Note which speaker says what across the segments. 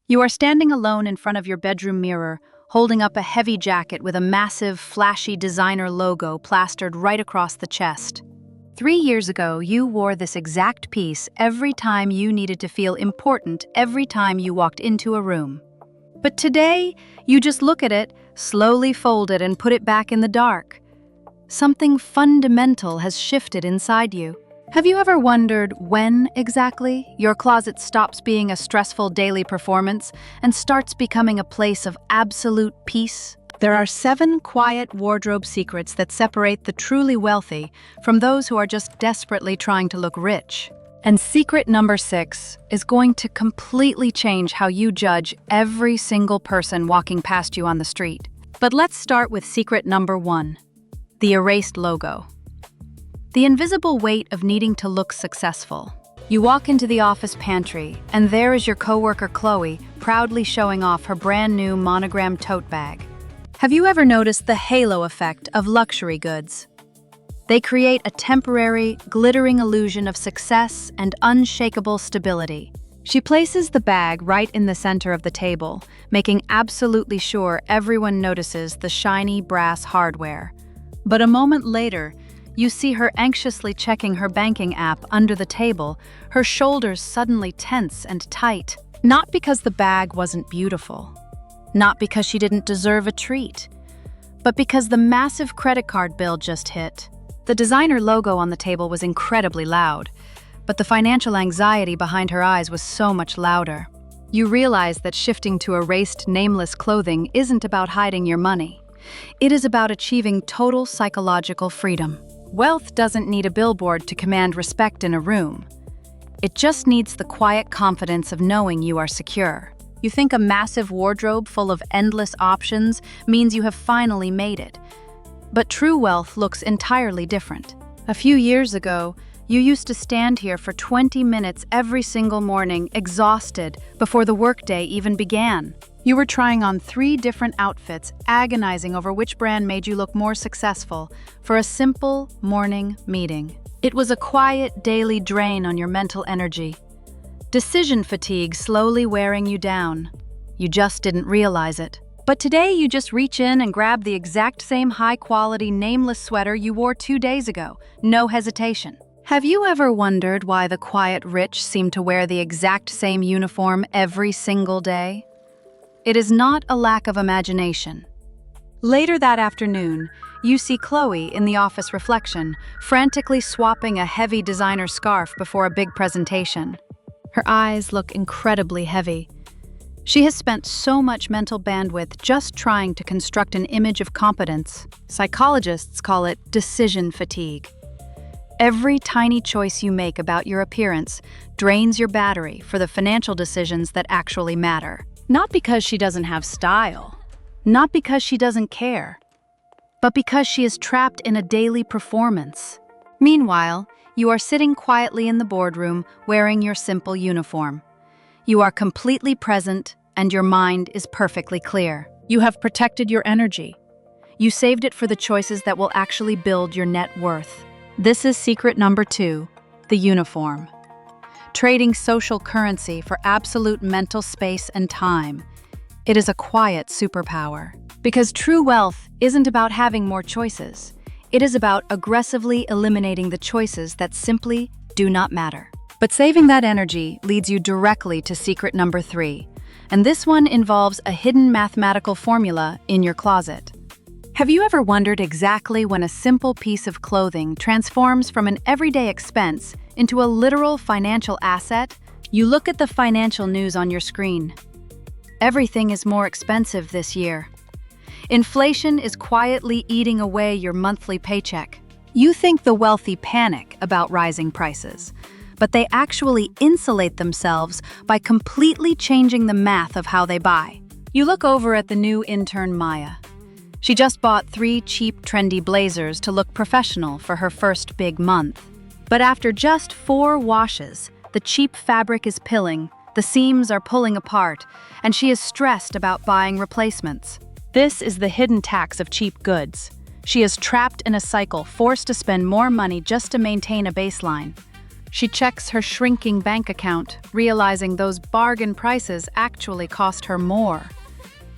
Speaker 1: You are standing alone in front of your bedroom mirror, holding up a heavy jacket with a massive, flashy designer logo plastered right across the chest. 3 years ago, you wore this exact piece every time you needed to feel important, every time you walked into a room. But today, you just look at it, slowly fold it, and put it back in the dark. Something fundamental has shifted inside you. Have you ever wondered when, exactly, your closet stops being a stressful daily performance and starts becoming a place of absolute peace? There are 7 quiet wardrobe secrets that separate the truly wealthy from those who are just desperately trying to look rich. And secret number 6 is going to completely change how you judge every single person walking past you on the street. But let's start with secret number 1, the erased logo. The invisible weight of needing to look successful. You walk into the office pantry, and there is your coworker Chloe, proudly showing off her brand new monogram tote bag. Have you ever noticed the halo effect of luxury goods? They create a temporary, glittering illusion of success and unshakable stability. She places the bag right in the center of the table, making absolutely sure everyone notices the shiny brass hardware. But a moment later, you see her anxiously checking her banking app under the table, her shoulders suddenly tense and tight. Not because the bag wasn't beautiful, not because she didn't deserve a treat, but because the massive credit card bill just hit. The designer logo on the table was incredibly loud, but the financial anxiety behind her eyes was so much louder. You realize that shifting to erased, nameless clothing isn't about hiding your money. It is about achieving total psychological freedom. Wealth doesn't need a billboard to command respect in a room. It just needs the quiet confidence of knowing you are secure. You think a massive wardrobe full of endless options means you have finally made it. But true wealth looks entirely different. A few years ago, you used to stand here for 20 minutes every single morning, exhausted, before the workday even began. You were trying on 3 different outfits, agonizing over which brand made you look more successful, for a simple morning meeting. It was a quiet, daily drain on your mental energy. Decision fatigue slowly wearing you down. You just didn't realize it. But today you just reach in and grab the exact same high-quality, nameless sweater you wore 2 days ago. No hesitation. Have you ever wondered why the quiet rich seem to wear the exact same uniform every single day? It is not a lack of imagination. Later that afternoon, you see Chloe in the office reflection, frantically swapping a heavy designer scarf before a big presentation. Her eyes look incredibly heavy. She has spent so much mental bandwidth just trying to construct an image of competence. Psychologists call it decision fatigue. Every tiny choice you make about your appearance drains your battery for the financial decisions that actually matter. Not because she doesn't have style, not because she doesn't care, but because she is trapped in a daily performance. Meanwhile, you are sitting quietly in the boardroom wearing your simple uniform. You are completely present and your mind is perfectly clear. You have protected your energy. You saved it for the choices that will actually build your net worth. This is secret number 2, the uniform. Trading social currency for absolute mental space and time. It is a quiet superpower. Because true wealth isn't about having more choices. It is about aggressively eliminating the choices that simply do not matter. But saving that energy leads you directly to secret number 3. And this one involves a hidden mathematical formula in your closet. Have you ever wondered exactly when a simple piece of clothing transforms from an everyday expense into a literal financial asset? You look at the financial news on your screen. Everything is more expensive this year. Inflation is quietly eating away your monthly paycheck. You think the wealthy panic about rising prices, but they actually insulate themselves by completely changing the math of how they buy. You look over at the new intern Maya. She just bought 3 cheap, trendy blazers to look professional for her first big month. But after just 4 washes, the cheap fabric is pilling, the seams are pulling apart, and she is stressed about buying replacements. This is the hidden tax of cheap goods. She is trapped in a cycle, forced to spend more money just to maintain a baseline. She checks her shrinking bank account, realizing those bargain prices actually cost her more.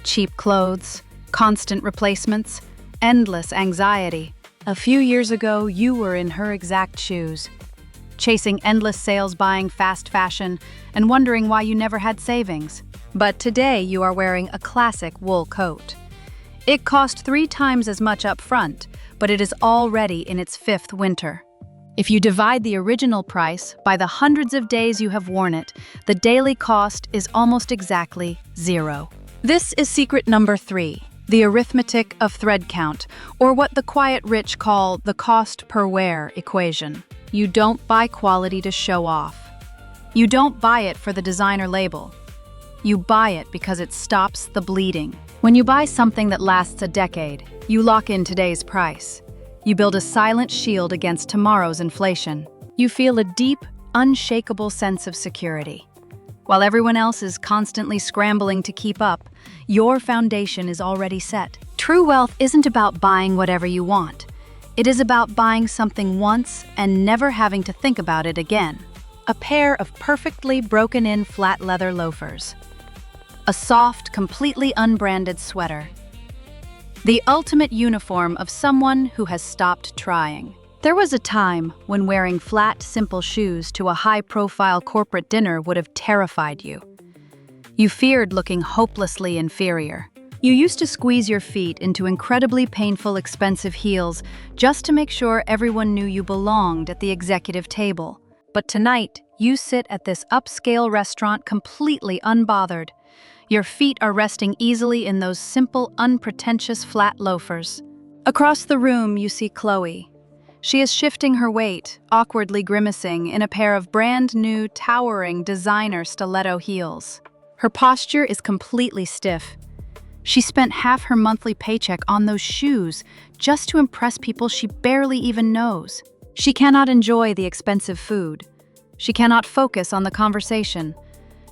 Speaker 1: Cheap clothes, constant replacements, endless anxiety. A few years ago, you were in her exact shoes, chasing endless sales, buying fast fashion, and wondering why you never had savings. But today, you are wearing a classic wool coat. It cost 3 times as much up front, but it is already in its 5th winter. If you divide the original price by the hundreds of days you have worn it, the daily cost is almost exactly 0. This is secret number 3, the arithmetic of thread count, or what the quiet rich call the cost per wear equation. You don't buy quality to show off. You don't buy it for the designer label. You buy it because it stops the bleeding. When you buy something that lasts a decade, you lock in today's price. You build a silent shield against tomorrow's inflation. You feel a deep, unshakable sense of security. While everyone else is constantly scrambling to keep up, your foundation is already set. True wealth isn't about buying whatever you want. It is about buying something once and never having to think about it again. A pair of perfectly broken-in flat leather loafers. A soft, completely unbranded sweater. The ultimate uniform of someone who has stopped trying. There was a time when wearing flat, simple shoes to a high-profile corporate dinner would have terrified you. You feared looking hopelessly inferior. You used to squeeze your feet into incredibly painful, expensive heels just to make sure everyone knew you belonged at the executive table. But tonight, you sit at this upscale restaurant completely unbothered. Your feet are resting easily in those simple, unpretentious flat loafers. Across the room, you see Chloe. She is shifting her weight, awkwardly grimacing in a pair of brand-new, towering designer stiletto heels. Her posture is completely stiff. She spent half her monthly paycheck on those shoes just to impress people she barely even knows. She cannot enjoy the expensive food. She cannot focus on the conversation.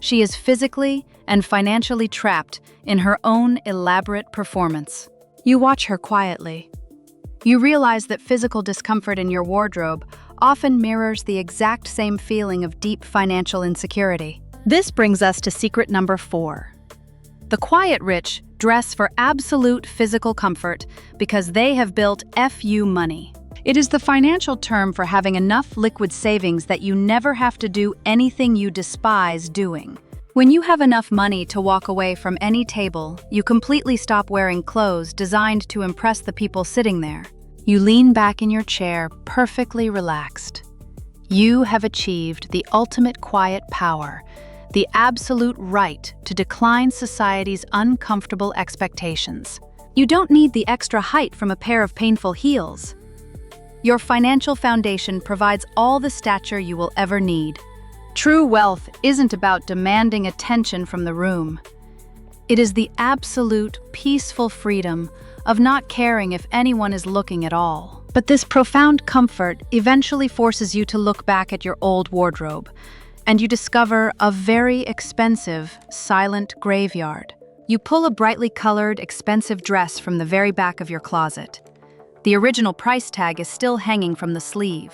Speaker 1: She is physically and financially trapped in her own elaborate performance. You watch her quietly. You realize that physical discomfort in your wardrobe often mirrors the exact same feeling of deep financial insecurity. This brings us to secret number 4. The quiet rich dress for absolute physical comfort because they have built FU money. It is the financial term for having enough liquid savings that you never have to do anything you despise doing. When you have enough money to walk away from any table, you completely stop wearing clothes designed to impress the people sitting there. You lean back in your chair, perfectly relaxed. You have achieved the ultimate quiet power, the absolute right to decline society's uncomfortable expectations. You don't need the extra height from a pair of painful heels. Your financial foundation provides all the stature you will ever need. True wealth isn't about demanding attention from the room. It is the absolute, peaceful freedom of not caring if anyone is looking at all. But this profound comfort eventually forces you to look back at your old wardrobe, and you discover a very expensive, silent graveyard. You pull a brightly colored, expensive dress from the very back of your closet. The original price tag is still hanging from the sleeve.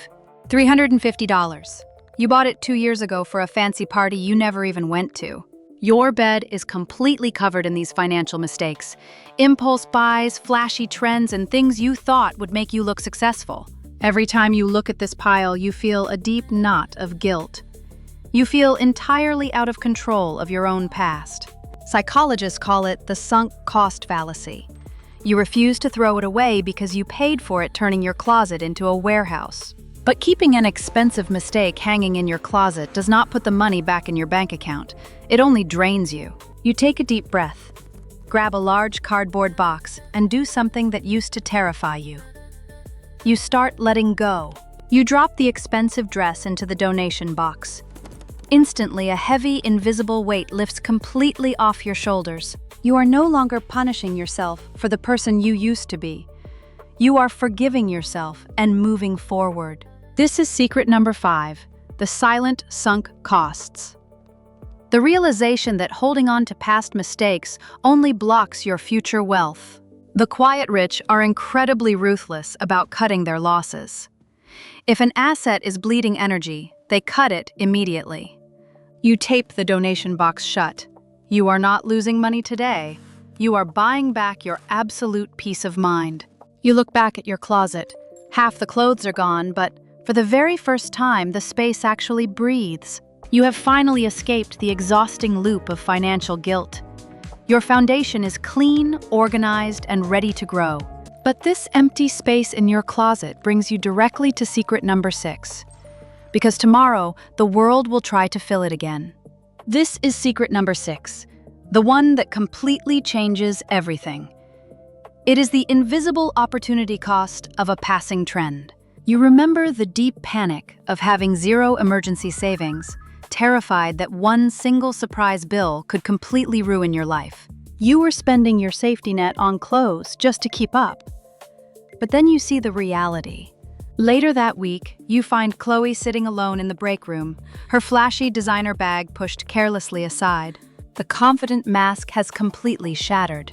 Speaker 1: $350. You bought it 2 years ago for a fancy party you never even went to. Your bed is completely covered in these financial mistakes. Impulse buys, flashy trends, and things you thought would make you look successful. Every time you look at this pile, you feel a deep knot of guilt. You feel entirely out of control of your own past. Psychologists call it the sunk cost fallacy. You refuse to throw it away because you paid for it, turning your closet into a warehouse. But keeping an expensive mistake hanging in your closet does not put the money back in your bank account. It only drains you. You take a deep breath, grab a large cardboard box, and do something that used to terrify you. You start letting go. You drop the expensive dress into the donation box. Instantly, a heavy, invisible weight lifts completely off your shoulders. You are no longer punishing yourself for the person you used to be. You are forgiving yourself and moving forward. This is secret number 5, the silent sunk costs. The realization that holding on to past mistakes only blocks your future wealth. The quiet rich are incredibly ruthless about cutting their losses. If an asset is bleeding energy, They cut it immediately. You tape the donation box shut. You are not losing money today. You are buying back your absolute peace of mind. You look back at your closet. Half the clothes are gone, but for the very first time, the space actually breathes. You have finally escaped the exhausting loop of financial guilt. Your foundation is clean, organized, and ready to grow. But this empty space in your closet brings you directly to secret number 6. Because tomorrow, the world will try to fill it again. This is secret number 6, the one that completely changes everything. It is the invisible opportunity cost of a passing trend. You remember the deep panic of having zero emergency savings, terrified that one single surprise bill could completely ruin your life. You were spending your safety net on clothes just to keep up. But then you see the reality. Later that week, you find Chloe sitting alone in the break room, her flashy designer bag pushed carelessly aside. The confident mask has completely shattered.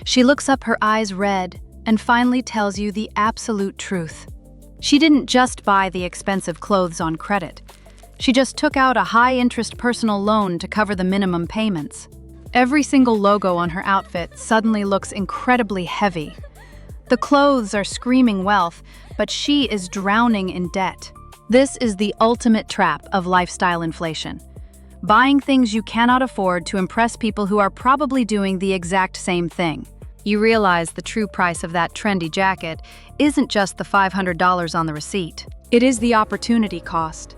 Speaker 1: She looks up, her eyes red, and finally tells you the absolute truth. She didn't just buy the expensive clothes on credit. She just took out a high-interest personal loan to cover the minimum payments. Every single logo on her outfit suddenly looks incredibly heavy. The clothes are screaming wealth, but she is drowning in debt. This is the ultimate trap of lifestyle inflation. Buying things you cannot afford to impress people who are probably doing the exact same thing. You realize the true price of that trendy jacket isn't just the $500 on the receipt. It is the opportunity cost.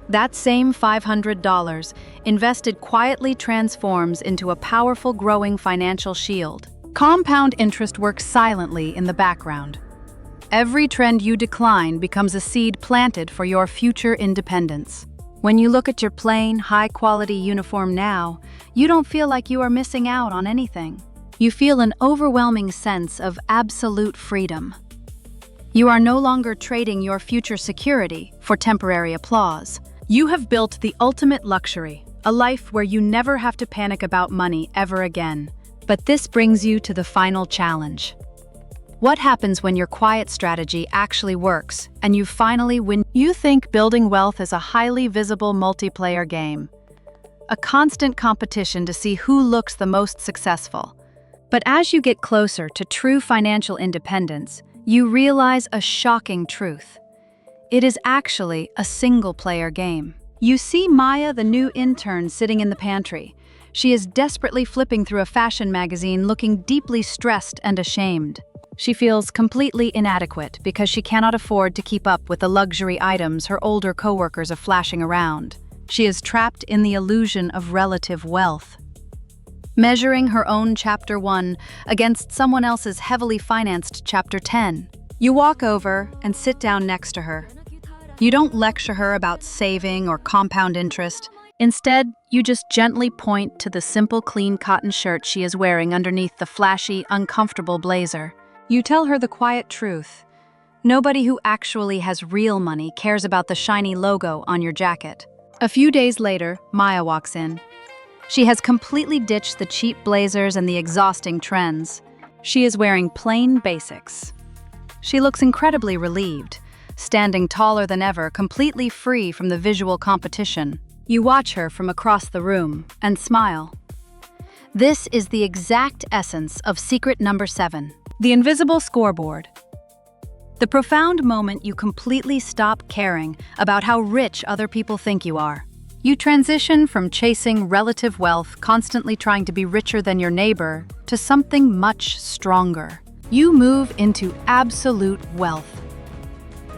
Speaker 1: That same $500 invested quietly transforms into a powerful, growing financial shield. Compound interest works silently in the background. Every trend you decline becomes a seed planted for your future independence. When you look at your plain, high-quality uniform now, you don't feel like you are missing out on anything. You feel an overwhelming sense of absolute freedom. You are no longer trading your future security for temporary applause. You have built the ultimate luxury, a life where you never have to panic about money ever again. But this brings you to the final challenge. What happens when your quiet strategy actually works and you finally win? You think building wealth is a highly visible multiplayer game, a constant competition to see who looks the most successful. But as you get closer to true financial independence, you realize a shocking truth. It is actually a single-player game. You see Maya, the new intern, sitting in the pantry. She is desperately flipping through a fashion magazine, looking deeply stressed and ashamed. She feels completely inadequate because she cannot afford to keep up with the luxury items her older coworkers are flashing around. She is trapped in the illusion of relative wealth. Measuring her own Chapter 1 against someone else's heavily financed Chapter 10. You walk over and sit down next to her. You don't lecture her about saving or compound interest. Instead, you just gently point to the simple, clean cotton shirt she is wearing underneath the flashy, uncomfortable blazer. You tell her the quiet truth. Nobody who actually has real money cares about the shiny logo on your jacket. A few days later, Maya walks in. She has completely ditched the cheap blazers and the exhausting trends. She is wearing plain basics. She looks incredibly relieved, standing taller than ever, completely free from the visual competition. You watch her from across the room and smile. This is the exact essence of secret number 7, the invisible scoreboard. The profound moment you completely stop caring about how rich other people think you are. You transition from chasing relative wealth, constantly trying to be richer than your neighbor, to something much stronger. You move into absolute wealth.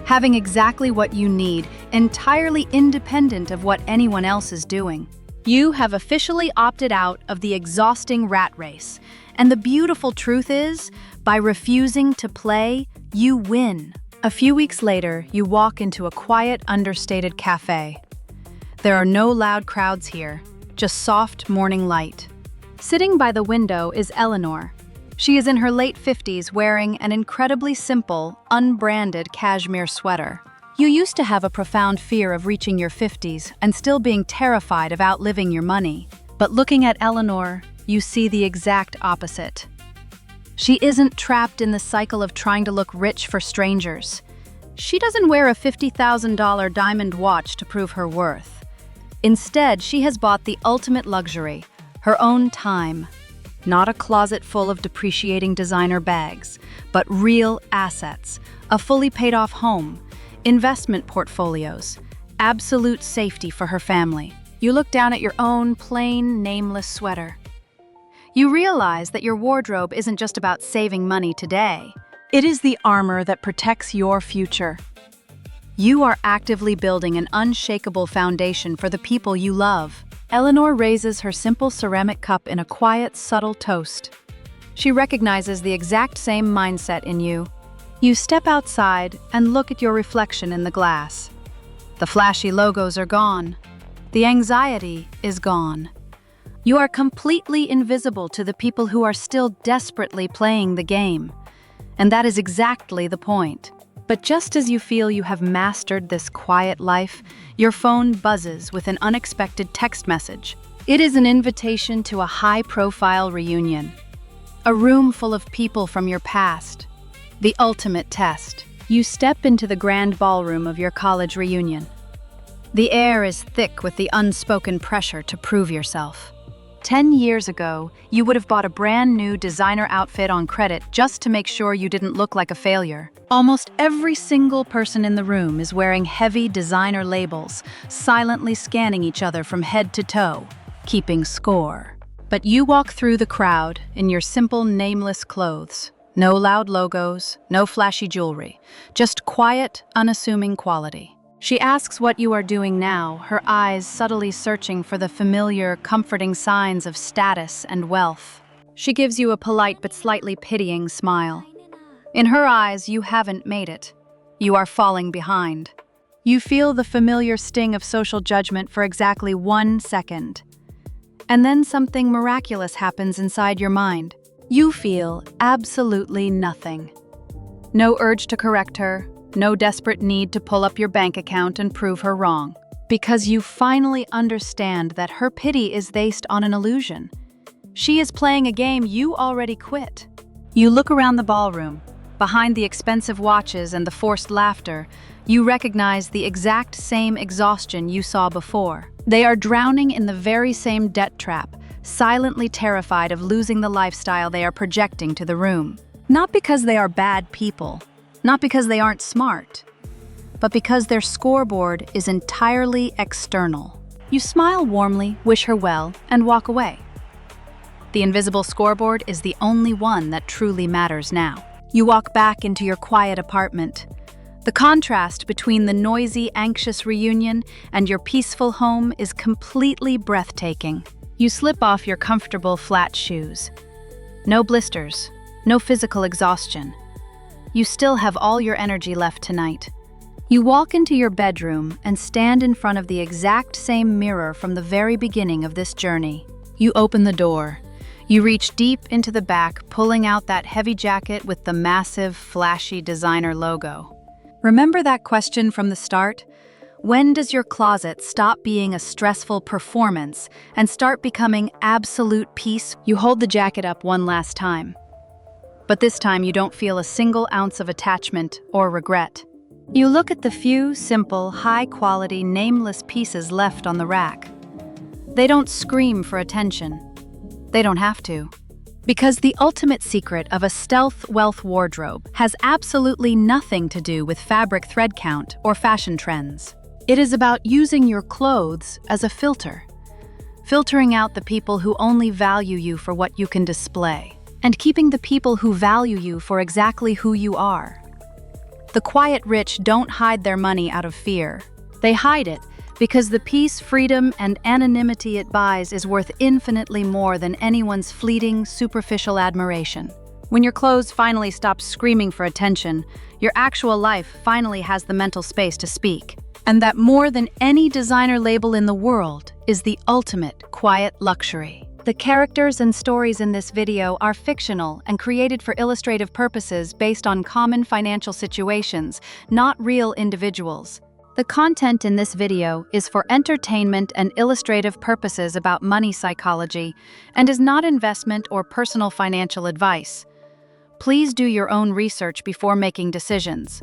Speaker 1: Having exactly what you need, entirely independent of what anyone else is doing. You have officially opted out of the exhausting rat race. And the beautiful truth is, by refusing to play, you win. A few weeks later, you walk into a quiet, understated cafe. There are no loud crowds here, just soft morning light. Sitting by the window is Eleanor. She is in her late 50s, wearing an incredibly simple, unbranded cashmere sweater. You used to have a profound fear of reaching your 50s and still being terrified of outliving your money. But looking at Eleanor, you see the exact opposite. She isn't trapped in the cycle of trying to look rich for strangers. She doesn't wear a $50,000 diamond watch to prove her worth. Instead, she has bought the ultimate luxury, her own time. Not a closet full of depreciating designer bags, but real assets, a fully paid-off home, investment portfolios, absolute safety for her family. You look down at your own plain, nameless sweater. You realize that your wardrobe isn't just about saving money today. It is the armor that protects your future. You are actively building an unshakable foundation for the people you love. Eleanor raises her simple ceramic cup in a quiet, subtle toast. She recognizes the exact same mindset in you. You step outside and look at your reflection in the glass. The flashy logos are gone. The anxiety is gone. You are completely invisible to the people who are still desperately playing the game. And that is exactly the point. But just as you feel you have mastered this quiet life, your phone buzzes with an unexpected text message. It is an invitation to a high-profile reunion. A room full of people from your past. The ultimate test. You step into the grand ballroom of your college reunion. The air is thick with the unspoken pressure to prove yourself. 10 years ago, you would have bought a brand new designer outfit on credit just to make sure you didn't look like a failure. Almost every single person in the room is wearing heavy designer labels, silently scanning each other from head to toe, keeping score. But you walk through the crowd in your simple, nameless clothes. No loud logos, no flashy jewelry, just quiet, unassuming quality. She asks what you are doing now, her eyes subtly searching for the familiar, comforting signs of status and wealth. She gives you a polite but slightly pitying smile. In her eyes, you haven't made it. You are falling behind. You feel the familiar sting of social judgment for exactly 1 second. And then something miraculous happens inside your mind. You feel absolutely nothing. No urge to correct her. No desperate need to pull up your bank account and prove her wrong. Because you finally understand that her pity is based on an illusion. She is playing a game you already quit. You look around the ballroom. Behind the expensive watches and the forced laughter, you recognize the exact same exhaustion you saw before. They are drowning in the very same debt trap, silently terrified of losing the lifestyle they are projecting to the room. Not because they are bad people. Not because they aren't smart, but because their scoreboard is entirely external. You smile warmly, wish her well, and walk away. The invisible scoreboard is the only one that truly matters now. You walk back into your quiet apartment. The contrast between the noisy, anxious reunion and your peaceful home is completely breathtaking. You slip off your comfortable flat shoes. No blisters, no physical exhaustion. You still have all your energy left tonight. You walk into your bedroom and stand in front of the exact same mirror from the very beginning of this journey. You open the door. You reach deep into the back, pulling out that heavy jacket with the massive, flashy designer logo. Remember that question from the start? When does your closet stop being a stressful performance and start becoming absolute peace? You hold the jacket up one last time. But this time you don't feel a single ounce of attachment or regret. You look at the few, simple, high-quality, nameless pieces left on the rack. They don't scream for attention. They don't have to. Because the ultimate secret of a stealth wealth wardrobe has absolutely nothing to do with fabric thread count or fashion trends. It is about using your clothes as a filter. Filtering out the people who only value you for what you can display. And keeping the people who value you for exactly who you are. The quiet rich don't hide their money out of fear. They hide it because the peace, freedom, and anonymity it buys is worth infinitely more than anyone's fleeting, superficial admiration. When your clothes finally stop screaming for attention, your actual life finally has the mental space to speak. And that more than any designer label in the world is the ultimate quiet luxury. The characters and stories in this video are fictional and created for illustrative purposes based on common financial situations, not real individuals. The content in this video is for entertainment and illustrative purposes about money psychology and is not investment or personal financial advice. Please do your own research before making decisions.